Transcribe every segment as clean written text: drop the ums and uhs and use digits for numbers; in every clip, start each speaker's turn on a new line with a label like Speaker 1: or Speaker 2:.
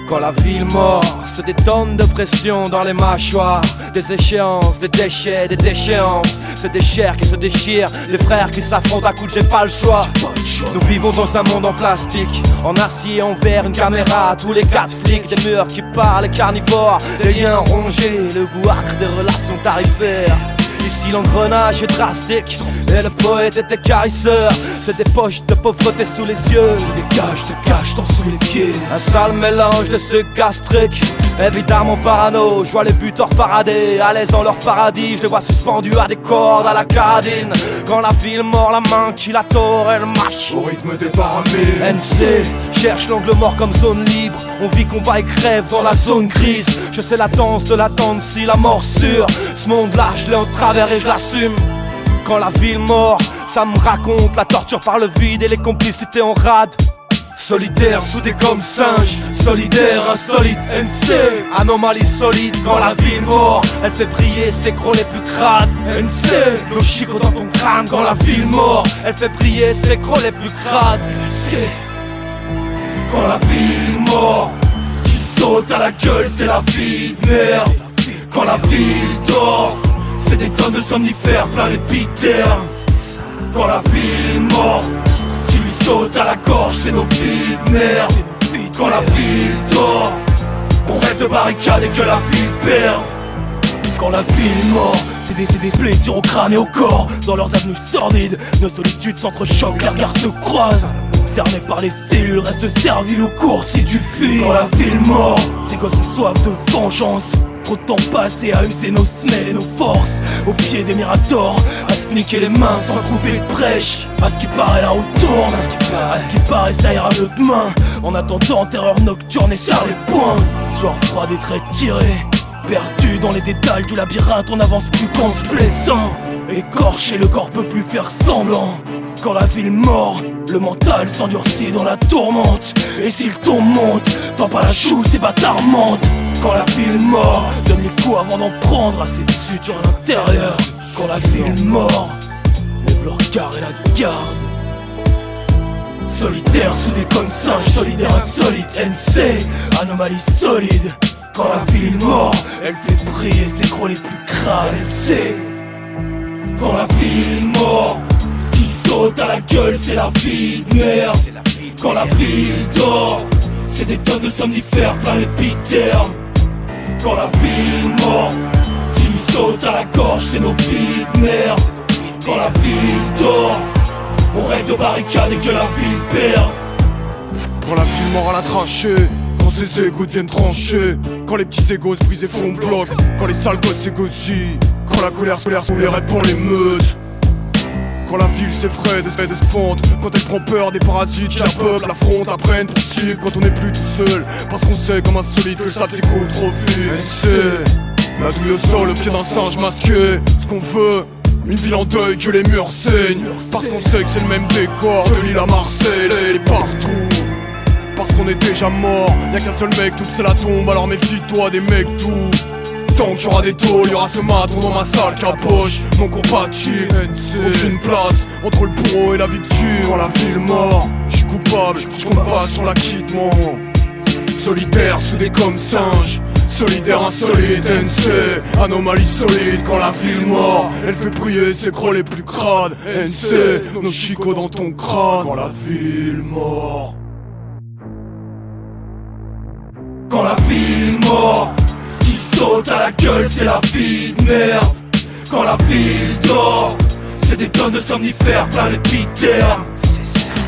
Speaker 1: Quand la ville mord, c'est des tonnes de pression dans les mâchoires. Des échéances, des déchets, des déchéances. C'est des chairs qui se déchirent, des frères qui s'affrontent à coups de j'ai pas le choix. Nous vivons dans un monde en plastique, en acier, en verre, une caméra, tous les 4 flics, des murs qui parlent, les carnivores, les liens rongés, le goût acre des relations tarifaires. Ici l'engrenage est drastique et le poète est écarisseur. C'est des poches de pauvreté sous les yeux, c'est des cages de cache dans sous les pieds. Un sale mélange de sucre gastrique, évidemment parano. Je vois les buteurs parader, à l'aise dans leur paradis. Je les vois suspendus à des cordes, à la carabine. Quand la ville mord, la main qui la tord, elle marche
Speaker 2: au rythme des paramètres.
Speaker 1: NC cherche l'angle mort comme zone libre. On vit combat et crève dans la zone grise. Je sais la danse de l'attente si la morsure. Ce monde-là je l'ai en travers et je l'assume. Quand la ville mord, ça me raconte la torture par le vide et les complicités en rade. Solitaire, soudé comme singe, solidaire, insolite, NC. Anomalie solide quand la ville mord, elle fait briller ses crocs les plus crades. NC, nos chicots dans ton crâne quand la ville mord, elle fait briller ses crocs les plus crades. NC, quand la ville mord, ce qui saute à la gueule c'est la vie de merde. Quand la ville dort, c'est des tonnes de somnifères plein d'épithères. Quand la ville mord, ce qui lui saute à la gorge c'est nos vies de merde. Quand la ville dort, on rêve de barricades et que la ville perd. Quand la ville mord, c'est des blessures au crâne et au corps. Dans leurs avenues sordides, nos solitudes s'entrechoquent, les regards se croisent. Cernés par les cellules, restent serviles aux courses si tu fuis. Quand la ville mord, ces gosses ont soif de vengeance. Trop de temps passé à user nos semelles et nos forces. Au pied des miradors, à se niquer les mains sans trouver de brèche. À ce qui paraît la route tourne, à ce qui paraît ça ira mieux demain. En attendant, terreur nocturne et serre les poings. Soir froid des traits tirés, perdu dans les détails du labyrinthe, on avance plus qu'en se blessant. Écorché, le corps peut plus faire semblant. Quand la ville mord, le mental s'endurcit dans la tourmente. Et si le ton monte, t'en pas la chou, ces bâtards mentent. Quand la ville mord, donne les coups avant d'en prendre assez dessus sur l'intérieur. Quand la ville mord, lève le regard et la garde. Solitaire, soudé comme singe, solidaire, insolite, NC, anomalie solide. Quand la ville mord, elle fait briller ses crocs les plus crades, NC. Quand la ville mord, ce qui saute à la gueule c'est la vie de merde. Quand la ville dort, c'est des tonnes de somnifères plein l'épithère. Quand la ville mord, ce qui lui saute à la gorge c'est nos vies de merde. Quand la ville dort, on rêve de barricades et que la ville perd.
Speaker 2: Quand la ville mord à la trachée, quand ses égos deviennent tranchés. Quand les petits égos se brisent et font bloc. Quand les sales gosses s'égosillent. Quand la colère scolaire sont les raids pour les meutes. Quand la ville s'effraie de se fondre. Quand elle prend peur des parasites qui la peuplent, l'affrontent, apprennent pour cible. Quand on n'est plus tout seul, parce qu'on sait comme insolite que ça s'écoute trop vite. C'est la douille au sol, le pied d'un singe masqué. Ce qu'on veut, une ville en deuil, que les murs saignent. Parce qu'on sait que c'est le même décor de l'île à Marseille, elle est partout. Parce qu'on est déjà mort, y'a qu'un seul mec, tout c'est la tombe. Alors méfie-toi des mecs doux. Tant qu'il y aura des tôles, y'aura ce maton dans ma salle capoche. Non compatible, aucune place entre le bourreau et la victime. Quand la ville mord, j'suis coupable, j'compte pas sur l'acquittement. Solitaire, soudé comme singe, solidaire, insolite, NC. Anomalie solide, quand la ville mord, elle fait briller ses crocs les plus crades, NC. Nos chicots dans ton crâne, quand la ville mord. Quand la ville mord, ce qui saute à la gueule c'est la vie de merde. Quand la ville dort, c'est des tonnes de somnifères plein d'épithères.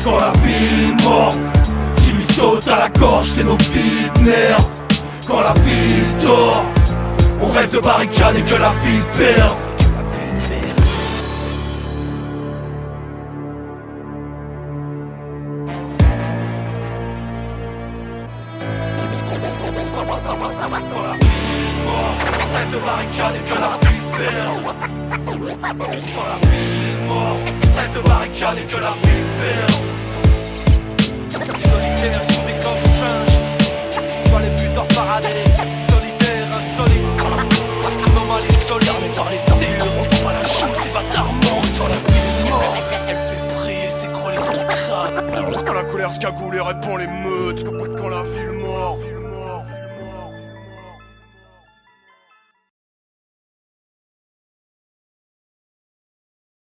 Speaker 2: Quand la ville mord, ce qui lui saute à la gorge c'est nos vies de merde. Quand la ville dort, on rêve de barricades et que la ville perd. Quand la ville mord, on rêve de barricades et que la ville perd. Quand la ville mord, on rêve de barricades et que la ville perd. Solitaire, soudé comme singe, quand les buteurs parader. Solitaire, insolite, anomalie solide. Par les cellules, on trouve pas la chose, ces bâtards mentent. Quand la ville mord, elle fait briller ses crocs les plus crades. Quand la colère se cagoule et répand les meutes. Quand la ville